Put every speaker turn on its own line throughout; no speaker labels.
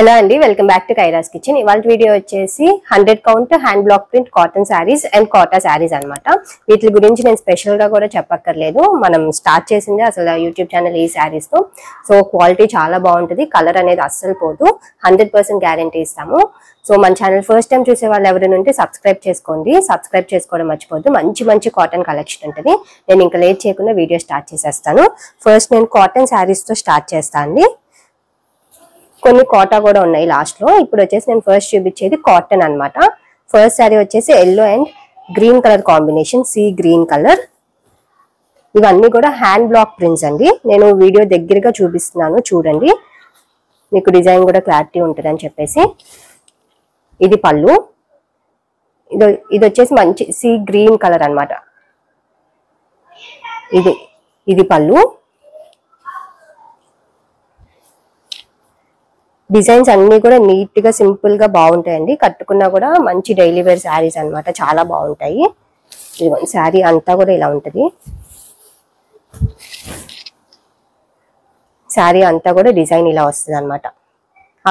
Hello అండి, welcome back to Kaira's kitchen. ఇవాళ video వచ్చేసి 100 count hand block print cotton saris and Kota saris అనమాట. వీటి గురించి నేను స్పెషల్ గా కూడా చెప్పక్కర్లేదు, మనం స్టార్ట్ చేసింది అసలు యూట్యూబ్ ఛానల్ ఈ శారీస్ తో. సో క్వాలిటీ చాలా బాగుంటుంది, కలర్ అనేది అస్సలు పోదు, 100% గ్యారంటీ ఇస్తాము. సో మన ఛానల్ ఫస్ట్ టైం చూసే వాళ్ళు ఎవరైనా ఉంటే సబ్స్క్రైబ్ చేసుకోండి, సబ్స్క్రైబ్ చేసుకోవడం మర్చిపోద్దు. మంచి మంచి కాటన్ కలెక్షన్ ఉంటుంది. నేను ఇంకా లేట్ చేయకుండా వీడియో స్టార్ట్ చేసేస్తాను. ఫస్ట్ నేను కాటన్ శారీస్ తో స్టార్ట్ చేస్తాను అండి. కొన్ని కోటా కూడా ఉన్నాయి లాస్ట్ లో. ఇప్పుడు వచ్చేసి నేను ఫస్ట్ చూపించేది కాటన్ అన్నమాట. ఫస్ట్ శారీ వచ్చేసి yellow and green colour combination, sea green colour. ఇవన్నీ కూడా హ్యాండ్ బ్లాక్ ప్రింట్స్ అండి. నేను వీడియో దగ్గరగా చూపిస్తున్నాను, చూడండి, మీకు డిజైన్ కూడా క్లారిటీ ఉంటుంది అని చెప్పేసి. ఇది పళ్ళు, ఇది వచ్చేసి మంచి సీ గ్రీన్ కలర్ అన్నమాట. ఇది పళ్ళు. డిజైన్స్ అన్ని కూడా నీట్ గా సింపుల్ గా బాగుంటాయండి, కట్టుకున్నా కూడా మంచి డైలీ వేర్ శారీస్ అన్నమాట, చాలా బాగుంటాయి. శారీ అంతా కూడా ఇలా ఉంటది. శారీ అంతా కూడా డిజైన్ ఇలా వస్తుంది అనమాట.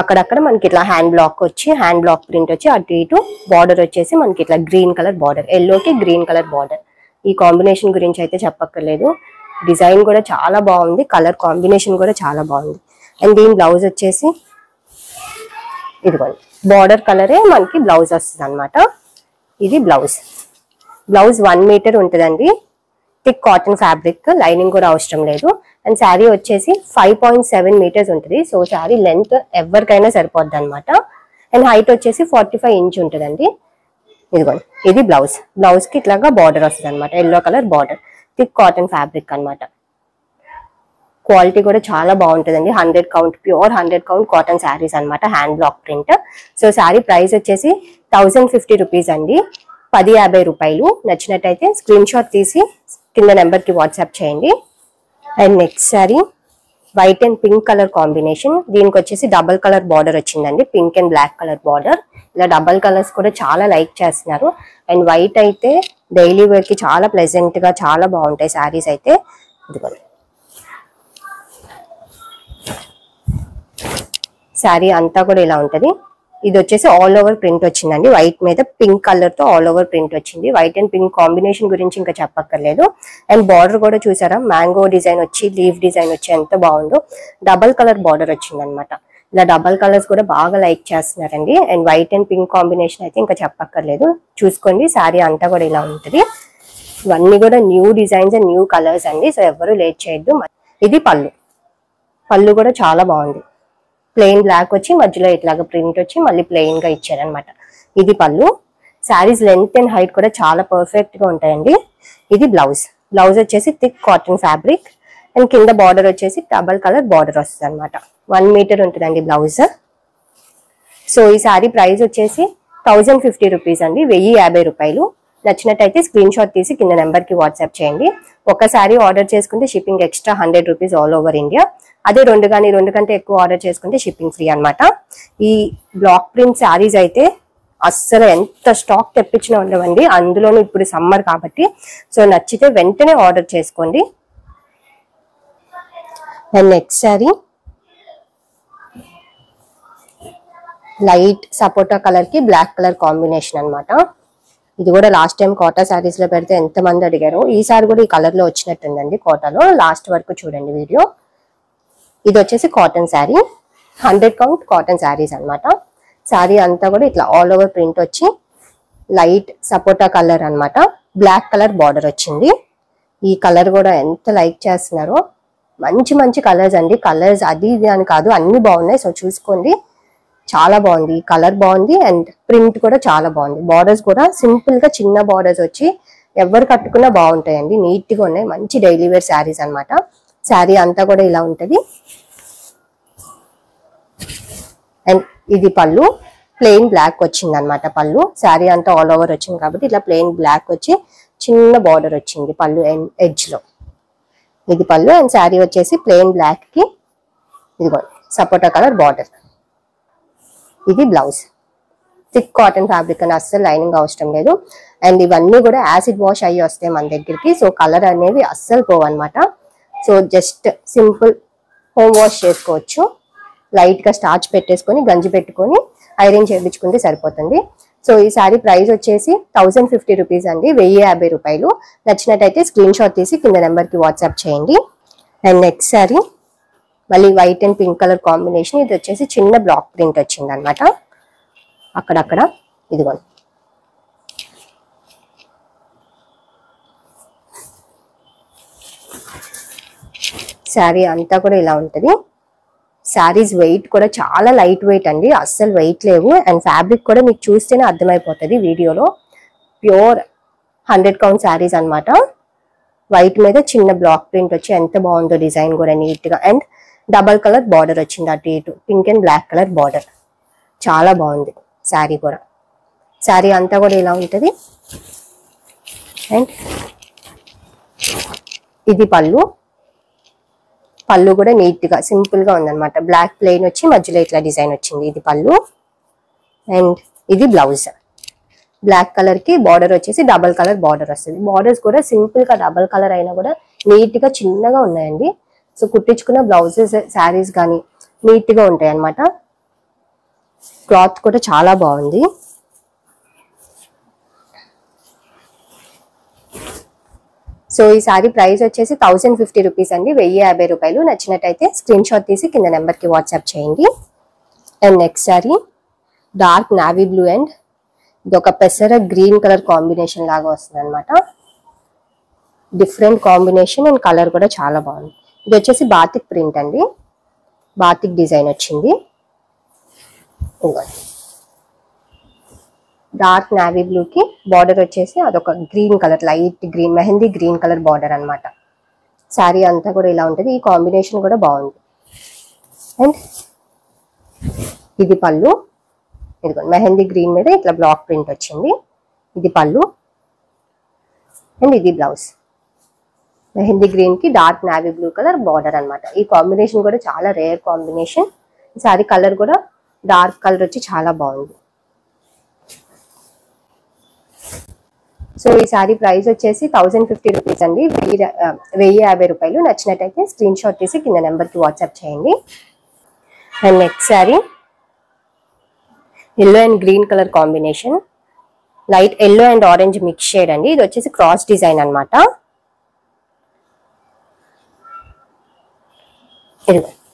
అక్కడక్కడ మనకి ఇట్లా హ్యాండ్ బ్లాక్ వచ్చి, హ్యాండ్ బ్లాక్ ప్రింట్ వచ్చి, అటు ఇటు బార్డర్ వచ్చేసి మనకి ఇట్లా గ్రీన్ కలర్ బార్డర్, ఎల్లోకి గ్రీన్ కలర్ బార్డర్. ఈ కాంబినేషన్ గురించి అయితే చెప్పక్కర్లేదు, డిజైన్ కూడా చాలా బాగుంది, కలర్ కాంబినేషన్ కూడా చాలా బాగుంది. అండ్ దీని బ్లౌజ్ వచ్చేసి ఇదిగోండి, బార్డర్ కలరే మనకి బ్లౌజ్ వస్తుంది అనమాట. ఇది బ్లౌజ్. బ్లౌజ్ 1 మీటర్ ఉంటుందండి, థిక్ కాటన్ ఫ్యాబ్రిక్, లైనింగ్ కూడా అవసరం లేదు. అండ్ శారీ వచ్చేసి 5.7 మీటర్స్ ఉంటుంది. సో శారీ లెంత్ ఎవరికైనా సరిపోద్ది అనమాట. అండ్ హైట్ వచ్చేసి 45 ఇంచ్ ఉంటుందండి. ఇదిగోండి, ఇది బ్లౌజ్. బ్లౌజ్ కి ఇట్లాగా బార్డర్ వస్తుంది అనమాట, yellow colour border, thick cotton fabric అనమాట. క్వాలిటీ కూడా చాలా బాగుంటుందండి. 100 count, pure 100 count cotton saris అనమాట, hand block print. So sari price వచ్చేసి 1050 రూపీస్ అండి, 1050 రూపాయలు. నచ్చినట్టయితే స్క్రీన్ షాట్ తీసి కింద నెంబర్ కి వాట్సాప్ చేయండి. And next sari white and pink colour combination. దీనికి వచ్చేసి డబల్ కలర్ బార్డర్ వచ్చిందండి, pink and black colour border. ఇలా డబల్ కలర్స్ కూడా చాలా లైక్ చేస్తున్నారు. అండ్ వైట్ అయితే డైలీ వేర్ కి చాలా ప్లెజెంట్ గా చాలా బాగుంటాయి శారీస్ అయితే. ఇదిగోండి, శారీ అంతా కూడా ఇలా ఉంటది. ఇది వచ్చేసి ఆల్ ఓవర్ ప్రింట్ వచ్చిందండి, వైట్ మీద పింక్ కలర్ తో ఆల్ ఓవర్ ప్రింట్ వచ్చింది. వైట్ అండ్ పింక్ కాంబినేషన్ గురించి ఇంకా చెప్పక్కర్లేదు. అండ్ బార్డర్ కూడా చూసారా, మ్యాంగో డిజైన్ వచ్చి, లీఫ్ డిజైన్ వచ్చి ఎంత బాగుందో. డబల్ కలర్ బార్డర్ వచ్చింది అనమాట. ఇలా డబల్ కలర్స్ కూడా బాగా లైక్ చేస్తున్నారండి. And white and pink combination అయితే ఇంకా చెప్పక్కర్లేదు, చూసుకోండి. శారీ అంతా కూడా ఇలా ఉంటది. ఇవన్నీ కూడా new designs and new colours అండి, సో ఎవరు లేట్ చేయొద్దు. ఇది పళ్ళు. పళ్ళు కూడా చాలా బాగుంది, ప్లెయిన్ బ్లాక్ వచ్చి మధ్యలో ఇట్లాగా ప్రింట్ వచ్చి మళ్ళీ ప్లెయిన్ గా ఇచ్చారనమాట. ఇది పళ్ళు. శారీస్ లెంత్ అండ్ హైట్ కూడా చాలా పర్ఫెక్ట్ గా ఉంటాయండి. ఇది బ్లౌజ్. బ్లౌజ్ వచ్చేసి థిక్ కాటన్ ఫ్యాబ్రిక్. అండ్ కింద బార్డర్ వచ్చేసి డబల్ కలర్ బార్డర్ వస్తుంది అనమాట. 1 మీటర్ ఉంటుందండి బ్లౌజ్. సో ఈ శారీ ప్రైస్ వచ్చేసి 1050 రూపీస్ అండి, 1050 రూపాయలు. నచ్చినట్టయితే స్క్రీన్ షాట్ తీసి కింద నెంబర్ కి వాట్సాప్ చేయండి. ఒకసారి ఆర్డర్ చేసుకుంటే shipping extra 100 rupees all over India. అదే రెండు కంటే ఎక్కువ ఆర్డర్ చేసుకుంటే షిప్పింగ్ ఫ్రీ అనమాట. ఈ బ్లాక్ ప్రింట్ శారీస్ అయితే అస్సలు ఎంత స్టాక్ తెప్పించినా ఉండవండి, అందులోనూ ఇప్పుడు సమ్మర్ కాబట్టి. సో నచ్చితే వెంటనే ఆర్డర్ చేసుకోండి. And next sari light sapota colour కి బ్లాక్ కలర్ కాంబినేషన్ అనమాట. ఇది కూడా లాస్ట్ టైం కోటా శారీస్ లో పెడితే ఎంత మంది అడిగారు. ఈసారి కూడా ఈ కలర్ లో వచ్చినట్టుందండి కోటాలో, లాస్ట్ వరకు చూడండి వీడియో. ఇది వచ్చేసి cotton sari, 100 count cotton saris అనమాట. శారీ అంతా కూడా ఇట్లా ఆల్ ఓవర్ ప్రింట్ వచ్చి లైట్ సపోటా కలర్ అనమాట, బ్లాక్ కలర్ బార్డర్ వచ్చింది. ఈ కలర్ కూడా ఎంత లైక్ చేస్తున్నారో, మంచి మంచి కలర్స్ అండి. కలర్స్ అది ఇది అని కాదు, అన్ని బాగున్నాయి. సో చూసుకోండి, చాలా బాగుంది, కలర్ బాగుంది అండ్ ప్రింట్ కూడా చాలా బాగుంది. బార్డర్స్ కూడా సింపుల్ గా చిన్న బార్డర్స్ వచ్చి ఎవరు కట్టుకున్నా బాగుంటాయండి, నీట్ గా ఉన్నాయి. మంచి డైలీ వేర్ శారీస్ అనమాట. శారీ అంతా కూడా ఇలా ఉంటది. అండ్ ఇది పళ్ళు, ప్లెయిన్ బ్లాక్ వచ్చింది అనమాట పళ్ళు. శారీ అంతా ఆల్ ఓవర్ వచ్చింది కాబట్టి ఇట్లా ప్లెయిన్ బ్లాక్ వచ్చి చిన్న బార్డర్ వచ్చింది పళ్ళు ఎడ్జ్ లో. ఇది పళ్ళు. అండ్ శారీ వచ్చేసి ప్లెయిన్ బ్లాక్ కి ఇదిగో సపోటా కలర్ బార్డర్. ఇది బ్లౌజ్. థిక్ కాటన్ ఫ్యాబ్రిక్ అని అస్సలు లైనింగ్ అవసరం లేదు. అండ్ ఇవన్నీ కూడా యాసిడ్ వాష్ అయ్యి వస్తాయి మన దగ్గరికి. సో కలర్ అనేవి అస్సలు పోవన్నమాట. So just simple home wash చేసుకోవచ్చు. లైట్ గా స్టార్చ్ పెట్టేసుకొని గంజి పెట్టుకొని ఐరన్ చేయించుకుంటే సరిపోతుంది. సో ఈ సారీ ప్రైస్ వచ్చేసి 1050 రూపీస్ అండి, 1050 రూపాయలు. నచ్చినట్టయితే స్క్రీన్ షాట్ తీసి కింద నెంబర్ కి వాట్సాప్ చేయండి. అండ్ నెక్స్ట్ సారీ మళ్ళీ white and pink colour combination. ఇది వచ్చేసి చిన్న బ్లాక్ ప్రింట్ వచ్చింది అనమాట అక్కడక్కడ. ఇదిగోండి, శారీ అంతా కూడా ఇలా ఉంటుంది. శారీస్ వెయిట్ కూడా చాలా లైట్ వెయిట్ అండి, అస్సలు వెయిట్ లేవు. అండ్ ఫ్యాబ్రిక్ కూడా మీకు చూస్తేనే అర్థమైపోతుంది వీడియోలో. ప్యూర్ 100 కౌంట్ శారీస్ అనమాట. వైట్ మీద చిన్న బ్లాక్ ప్రింట్ వచ్చి ఎంత బాగుందో, డిజైన్ కూడా నీట్ గా. అండ్ డబల్ కలర్ బార్డర్ వచ్చింది అటు ఇటు, pink and black colour border. చాలా బాగుంది శారీ కూడా. శారీ అంతా కూడా ఇలా ఉంటుంది. అండ్ ఇది పళ్ళు. పళ్ళు కూడా నీట్ గా సింపుల్ గా ఉందన్నమాట. బ్లాక్ ప్లెయిన్ వచ్చి మధ్యలో ఇట్లా డిజైన్ వచ్చింది. ఇది పళ్ళు. అండ్ ఇది బ్లౌజ్. బ్లాక్ కలర్ కి బార్డర్ వచ్చేసి డబల్ కలర్ బార్డర్ వస్తుంది. బార్డర్స్ కూడా సింపుల్ గా డబల్ కలర్ అయినా కూడా నీట్ గా చిన్నగా ఉన్నాయండి. సో కుట్టించుకున్న బ్లౌజెస్ శారీస్ కానీ నీట్ గా ఉంటాయి అన్నమాట. క్లాత్ కూడా చాలా బాగుంది. సో ఈ సారీ ప్రైస్ వచ్చేసి 1050 రూపీస్ అండి, 1050 రూపాయలు. నచ్చినట్టయితే స్క్రీన్ షాట్ తీసి కింద నెంబర్ కి వాట్సాప్ చేయండి. And next sorry dark navy blue and ఇది ఒక పెసర గ్రీన్ కలర్ కాంబినేషన్ లాగా వస్తుంది అనమాట. డిఫరెంట్ కాంబినేషన్ అండ్ కలర్ కూడా చాలా బాగుంది. ఇది వచ్చేసి బాతిక్ ప్రింట్ అండి, బాతిక్ డిజైన్ వచ్చింది. డార్క్ నావీ బ్లూ కి బార్డర్ వచ్చేసి అదొక green colour, light green, mehndi green colour border అనమాట. శారీ అంతా కూడా ఇలా ఉంటుంది. ఈ కాంబినేషన్ కూడా బాగుంది. అండ్ ఇది పళ్ళు. ఇదిగోండి, మెహందీ గ్రీన్ మీద ఇట్లా బ్లాక్ ప్రింట్ వచ్చింది. ఇది పళ్ళు. అండ్ ఇది బ్లౌజ్. మెహందీ గ్రీన్ కి dark navy blue colour border అనమాట. ఈ కాంబినేషన్ కూడా చాలా రేర్ కాంబినేషన్. ఈ సారీ కలర్ కూడా డార్క్ కలర్ వచ్చి చాలా బాగుంది. సో ఈ సారీ ప్రైస్ వచ్చేసి 1050 రూపీస్ అండి, 1050 రూపాయలు. నచ్చినట్టయితే స్క్రీన్ షాట్ తీసి కింద నెంబర్ కి వాట్సాప్ చేయండి. And next sorry yellow and green colour combination, light yellow and orange mix shade అండి. ఇది వచ్చేసి క్రాస్ డిజైన్ అనమాట.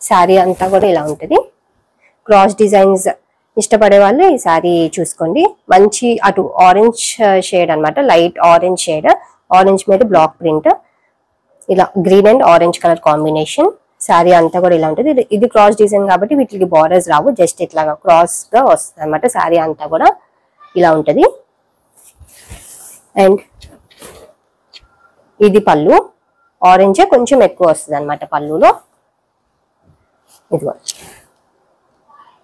శారీ అంతా కూడా ఇలా ఉంటుంది. క్రాస్ డిజైన్స్ ఇష్టపడే వాళ్ళు ఈ శారీ చూసుకోండి. మంచి అటు ఆరెంజ్ షేడ్ అనమాట, లైట్ ఆరెంజ్ షేడ్, ఆరెంజ్ మీద బ్లాక్ ప్రింట్, ఇలా green and orange colour combination. Sari అంతా కూడా ఇలా ఉంటుంది. ఇది క్రాస్ డిజైన్ కాబట్టి వీటికి బార్డర్స్ రావు, జస్ట్ ఇట్లాగా క్రాస్ గా వస్తుంది అనమాట. శారీ అంతా కూడా ఇలా ఉంటుంది. అండ్ ఇది పళ్ళు. ఆరెంజ్ కొంచెం ఎక్కువ వస్తుంది అనమాట పళ్ళులో. ఇదిగో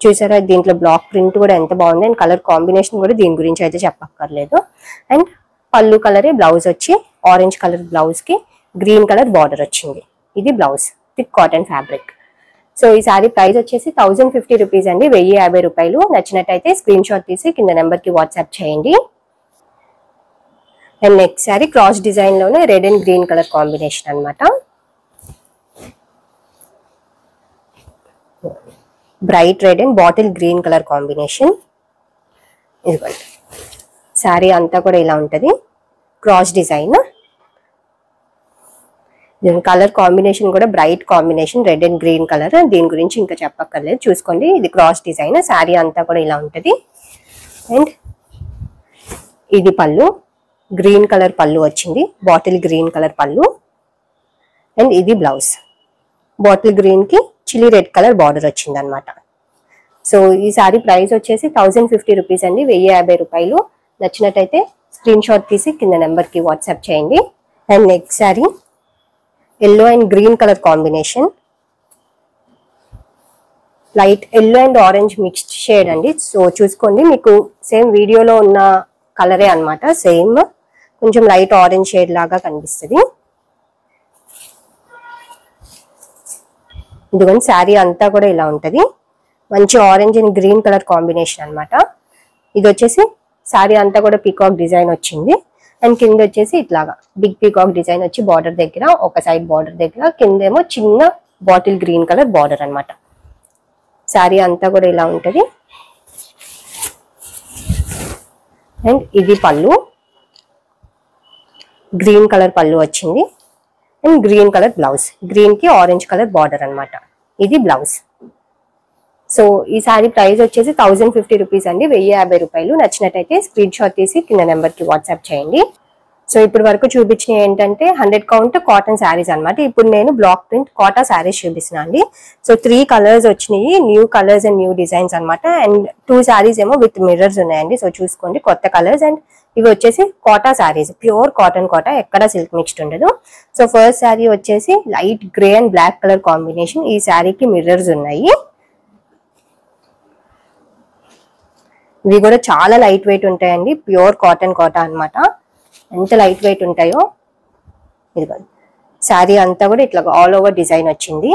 చూసారా, దీంట్లో బ్లాక్ ప్రింట్ కూడా ఎంత బాగుంది. అండ్ కలర్ కాంబినేషన్ కూడా దీని గురించి అయితే చెప్పక్కర్లేదు. అండ్ పళ్ళు కలరే బ్లౌజ్ వచ్చి ఆరెంజ్ కలర్ బ్లౌజ్ కి గ్రీన్ కలర్ బార్డర్ వచ్చింది. ఇది blouse, thick cotton fabric. So ఈ సారీ ప్రైస్ వచ్చేసి 1050 రూపీస్ అండి, 1050 రూపాయలు. నచ్చినట్టయితే స్క్రీన్ షాట్ తీసి కింద నెంబర్ కి వాట్సాప్ చేయండి. And next sari cross design లోనే red and green colour combination అనమాట. Bright red and bottle green colour combination. ఇదిగోండి, శారీ అంతా కూడా ఇలా ఉంటుంది. క్రాస్ డిజైన్, కలర్ కాంబినేషన్ కూడా bright combination, red and green colour. దీని గురించి ఇంకా చెప్పక్కర్లేదు, చూసుకోండి. ఇది క్రాస్ డిజైన్, శారీ అంతా కూడా ఇలా ఉంటుంది. అండ్ ఇది పళ్ళు, గ్రీన్ కలర్ పళ్ళు వచ్చింది, బాటిల్ గ్రీన్ కలర్ పళ్ళు. అండ్ ఇది బ్లౌజ్, బాటిల్ గ్రీన్ కి చిల్లీ రెడ్ కలర్ బార్డర్ వచ్చింది అనమాట. సో ఈ సారీ ప్రైస్ వచ్చేసి 1050 రూపీస్ అండి, 1050 రూపాయలు. నచ్చినట్టయితే స్క్రీన్ షాట్ తీసి కింద నెంబర్ కి వాట్సాప్ చేయండి. And next sorry yellow and green colour combination, light yellow and orange mixed shade అండి. సో చూసుకోండి, మీకు సేమ్ వీడియోలో ఉన్న కలరే అనమాట, సేమ్ కొంచెం లైట్ ఆరెంజ్ షేడ్ లాగా కనిపిస్తుంది. ఇదిగోండి, శారీ అంతా కూడా ఇలా ఉంటుంది. మంచి orange and green colour combination అనమాట. ఇది వచ్చేసి శారీ అంతా కూడా పీకాక్ డిజైన్ వచ్చింది. అండ్ కింద వచ్చేసి ఇట్లాగా బిగ్ పీకాక్ డిజైన్ వచ్చి బార్డర్ దగ్గర, ఒక సైడ్ బార్డర్ దగ్గర, కిందేమో చిన్న బాటిల్ గ్రీన్ కలర్ బార్డర్ అనమాట. శారీ అంతా కూడా ఇలా ఉంటది. అండ్ ఇది పళ్ళు, గ్రీన్ కలర్ పళ్ళు వచ్చింది and green colour blouse, green కి ఆరెంజ్ కలర్ బార్డర్ అన్నమాట. ఇది బ్లౌజ్. సో ఈ శారీ ప్రైస్ వచ్చేసి 1050 రూపీస్ అండి, 1050 రూపాయలు. నచ్చినట్టయితే స్క్రీన్ షాట్ తీసి కింద నెంబర్ కి వాట్సాప్ చేయండి. సో ఇప్పుడు వరకు చూపించిన ఏంటంటే 100 కౌంట్ కాటన్ శారీస్ అనమాట. ఇప్పుడు నేను బ్లాక్ ప్రింట్ కోటా శారీస్ చూపిస్తున్నా అండి. సో 3 కలర్స్ వచ్చినాయి, new colours and new designs అనమాట. అండ్ 2 శారీస్ ఏమో విత్ మిర్రర్స్ ఉన్నాయండి. సో చూసుకోండి, కొత్త కలర్స్. అండ్ ఇవి వచ్చేసి కోటా శారీస్, ప్యూర్ కాటన్ కోటా, ఎక్కడ సిల్క్ మిక్స్డ్ ఉండదు. సో ఫస్ట్ శారీ వచ్చేసి light grey and black colour combination. ఈ శారీకి మిర్రర్స్ ఉన్నాయి. ఇవి కూడా చాలా లైట్ వెయిట్ ఉంటాయండి, ప్యూర్ కాటన్ కోటా అన్నమాట. ఎంత లైట్ వెయిట్ ఉంటాయో. ఇదిగో శారీ అంతా కూడా ఇట్లా ఆల్ ఓవర్ డిజైన్ వచ్చింది.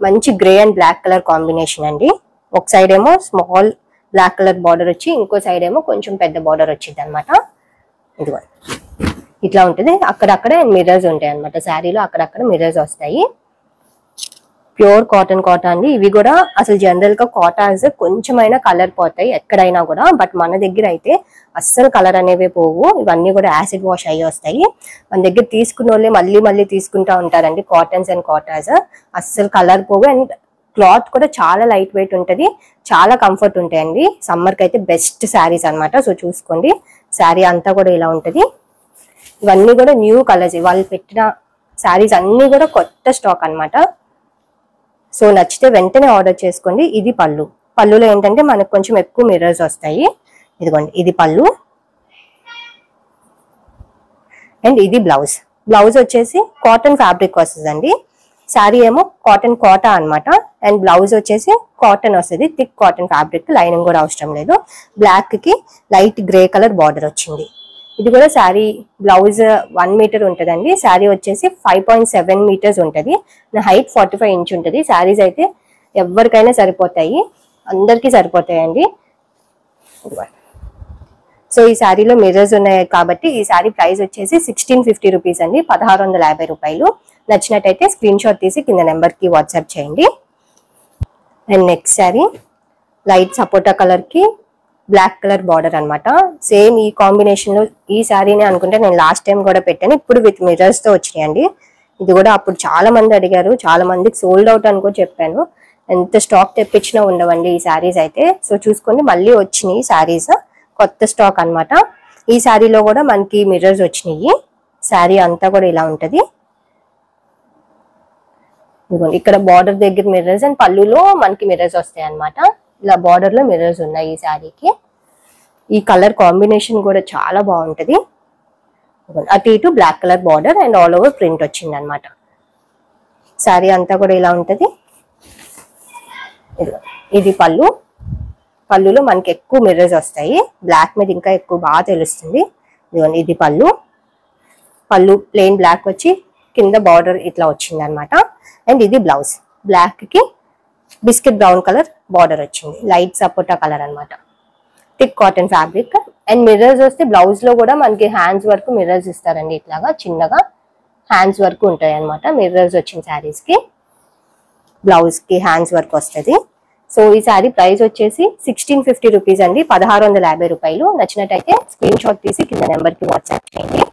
మంచి grey and black colour combination అండి. ఒక సైడ్ ఏమో స్మాల్ బ్లాక్ కలర్ బార్డర్ వచ్చి, ఇంకో సైడ్ ఏమో కొంచెం పెద్ద బార్డర్ వచ్చింది అనమాట. ఇదిగో ఇట్లా ఉంటుంది. అక్కడక్కడ మిర్రర్స్ ఉంటాయి అనమాట శారీలో, అక్కడక్కడ మిర్రర్స్ వస్తాయి. ప్యూర్ కాటన్ కోటా అండి. ఇవి కూడా అసలు జనరల్ గా కోటాస్ కొంచెమైనా కలర్ పోతాయి ఎక్కడైనా కూడా, బట్ మన దగ్గర అయితే అస్సలు కలర్ అనేవి పోవు. ఇవన్నీ కూడా యాసిడ్ వాష్ అయ్యి వస్తాయి. మన దగ్గర తీసుకున్న వాళ్ళే మళ్ళీ మళ్ళీ తీసుకుంటా ఉంటారండి కాటన్స్ అండ్ కోటాస్. అస్సలు కలర్ పోవు. అండ్ క్లాత్ కూడా చాలా లైట్ వెయిట్ ఉంటది, చాలా కంఫర్ట్ ఉంటాయండి. సమ్మర్ కి అయితే బెస్ట్ శారీస్ అనమాట. సో చూసుకోండి, శారీ అంతా కూడా ఇలా ఉంటది. ఇవన్నీ కూడా న్యూ కలర్స్, వాళ్ళు పెట్టిన శారీస్ అన్ని కూడా కొత్త స్టాక్ అనమాట. సో నచ్చితే వెంటనే ఆర్డర్ చేసుకోండి. ఇది పళ్ళు. పళ్ళులో ఏంటంటే మనకు కొంచెం ఎక్కువ మిర్రర్స్ వస్తాయి. ఇదిగోండి, ఇది పళ్ళు. అండ్ ఇది బ్లౌజ్. బ్లౌజ్ వచ్చేసి కాటన్ ఫ్యాబ్రిక్ వస్తుందండి. శారీ ఏమో కాటన్ కోటా అనమాట. అండ్ బ్లౌజ్ వచ్చేసి కాటన్ వస్తుంది, థిక్ కాటన్ ఫ్యాబ్రిక్, లైనింగ్ కూడా అవసరం లేదు. బ్లాక్ కి లైట్ గ్రే కలర్ బార్డర్ వచ్చింది. ఇది కూడా శారీ బ్లౌజ్ 1 మీటర్ ఉంటదండి. శారీ వచ్చేసి 5.7 మీటర్స్ ఉంటది. నా హైట్ 45 ఇంచ్ ఉంటది. శారీస్ అయితే ఎవరికైనా సరిపోతాయి, అందరికి సరిపోతాయండి. సో ఈ శారీలో మిర్రర్స్ ఉన్నాయి కాబట్టి ఈ శారీ ప్రైస్ వచ్చేసి 1650 రూపీస్ అండి, 1650 రూపాయలు. నచ్చినట్టయితే స్క్రీన్ షాట్ తీసి కింద నెంబర్ కి వాట్సాప్ చేయండి. And next sari light sapota colour కి బ్లాక్ కలర్ బార్డర్ అనమాట. సేమ్ ఈ కాంబినేషన్ లో ఈ శారీని అనుకుంటే నేను లాస్ట్ టైం కూడా పెట్టాను, ఇప్పుడు విత్ మిర్రర్స్ తో వచ్చినాయండి. ఇది కూడా అప్పుడు చాలా మంది అడిగారు, చాలా మందికి సోల్డ్ అవుట్ అని కూడా చెప్పాను. ఎంత స్టాక్ తెప్పించినా ఉండవండి ఈ శారీస్ అయితే. సో చూసుకోండి, మళ్ళీ వచ్చినాయి శారీస్, కొత్త స్టాక్ అనమాట. ఈ శారీలో కూడా మనకి మిర్రర్స్ వచ్చినాయి. శారీ అంతా కూడా ఇలా ఉంటది. ఇక్కడ బార్డర్ దగ్గర మిర్రర్స్ అండ్ పళ్ళులో మనకి మిర్రర్స్ వస్తాయి అనమాట. ఇలా బార్డర్ లో మిర్రర్స్ ఉన్నాయి ఈ శారీకి. ఈ కలర్ కాంబినేషన్ కూడా చాలా బాగుంటది. అటు ఇటు black colour border and all over print వచ్చింది అనమాట. శారీ అంతా కూడా ఇలా ఉంటది. ఇది పళ్ళు. పళ్ళులో మనకి ఎక్కువ మిర్రర్స్ వస్తాయి, బ్లాక్ మీద ఇంకా ఎక్కువ బాగా తెలుస్తుంది. ఇది పళ్ళు. పళ్ళు ప్లెయిన్ బ్లాక్ వచ్చి కింద బార్డర్ ఇట్లా వచ్చింది అనమాట. అండ్ ఇది బ్లౌజ్. బ్లాక్ కి బిస్కెట్ బ్రౌన్ కలర్ బార్డర్ వచ్చింది, లైట్ సపోటా కలర్ అనమాట. Thick cotton fabric. And mirrors వస్తే బ్లౌజ్ లో కూడా మనకి హ్యాండ్స్ వరకు మిర్రర్స్ ఇస్తారండి. ఇట్లాగా చిన్నగా హ్యాండ్స్ వరకు ఉంటాయి అనమాట మిర్రర్స్ వచ్చిన శారీస్ కి. బ్లౌజ్ కి హ్యాండ్స్ వరకు వస్తుంది. సో ఈ శారీ ప్రైస్ వచ్చేసి 1650 రూపీస్ అండి, 1650 రూపాయలు. నచ్చినట్టయితే స్క్రీన్ షాట్ తీసి కింద నెంబర్ కి వాట్సాప్ చేయండి.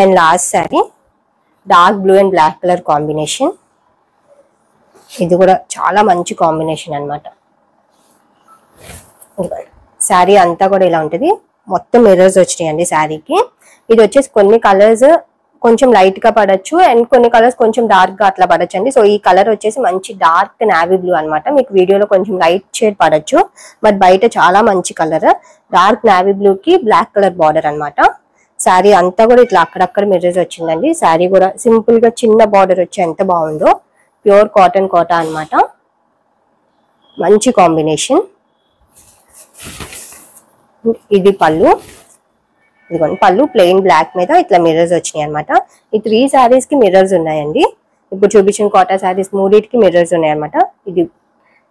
And last sari dark blue and black colour combination. ఇది కూడా చాలా మంచి కాంబినేషన్ అనమాట. శారీ అంతా కూడా ఇలా ఉంటది, మొత్తం మిర్రర్స్ వచ్చినాయండి శారీకి. ఇది వచ్చేసి కొన్ని కలర్స్ కొంచెం లైట్ గా పడచ్చు అండ్ కొన్ని కలర్స్ కొంచెం డార్క్ గా అట్లా పడచ్చు అండి. సో ఈ కలర్ వచ్చేసి మంచి డార్క్ నావీ బ్లూ అనమాట. మీకు వీడియోలో కొంచెం లైట్ షేడ్ పడచ్చు, బట్ బయట చాలా మంచి కలర్. డార్క్ నావీ బ్లూ కి బ్లాక్ కలర్ బార్డర్ అనమాట. శారీ అంతా కూడా ఇట్లా అక్కడక్కడ మిర్రర్స్ వచ్చిందండి. శారీ కూడా సింపుల్ గా చిన్న బార్డర్ వచ్చి ఎంత బాగుందో. ప్యూర్ కాటన్ కోటా అనమాట, మంచి కాంబినేషన్. ఇది పళ్ళు. ఇదిగోండి పళ్ళు ప్లెయిన్ బ్లాక్ మీద ఇట్లా మిర్రర్స్ వచ్చినాయి అనమాట. ఈ 3 శారీస్ కి మిర్రర్స్ ఉన్నాయండి. ఇప్పుడు చూపించిన కోటా శారీస్ 3కి మిర్రర్స్ ఉన్నాయి అనమాట. ఇది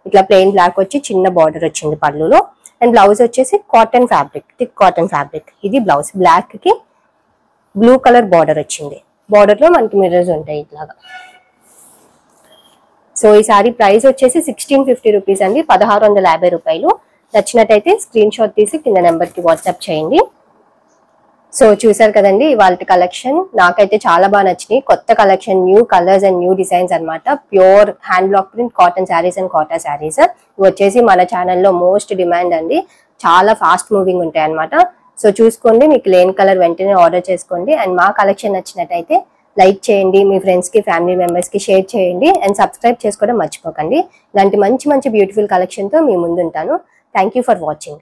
ఇట్లా ప్లెయిన్ బ్లాక్ వచ్చి చిన్న బార్డర్ వచ్చింది పళ్ళులో. అండ్ బ్లౌజ్ వచ్చేసి cotton fabric, thick cotton fabric. ఇది బ్లౌజ్. బ్లాక్ కి బ్లూ కలర్ బార్డర్ వచ్చింది. బార్డర్ లో మనకి మిర్రర్స్ ఉంటాయి ఇట్లాగా. సో ఈ సారీ ప్రైస్ వచ్చేసి 1650 రూపీస్ అండి, 1650 రూపాయలు. నచ్చినట్టయితే స్క్రీన్ షాట్ తీసి కింద నెంబర్ కి వాట్సాప్ చేయండి. సో చూసారు కదండి ఇవాళ కలెక్షన్, నాకైతే చాలా బాగా నచ్చినాయి. కొత్త collection, new colours and new designs అన్నమాట. Pure hand block print cotton saris and cotton saris. ఇవి వచ్చేసి మన ఛానల్లో మోస్ట్ డిమాండ్ అండి, చాలా ఫాస్ట్ మూవింగ్ ఉంటాయి అనమాట. సో చూసుకోండి, మీకు లేని కలర్ వెంటనే ఆర్డర్ చేసుకోండి. అండ్ మా కలెక్షన్ నచ్చినట్టయితే లైక్ చేయండి, మీ ఫ్రెండ్స్ కి ఫ్యామిలీ మెంబర్స్ కి షేర్ చేయండి అండ్ సబ్స్క్రైబ్ చేసుకోవడం మర్చిపోకండి. ఇలాంటి మంచి మంచి బ్యూటిఫుల్ కలెక్షన్ తో మీ ముందు ఉంటాను. Thank you for watching.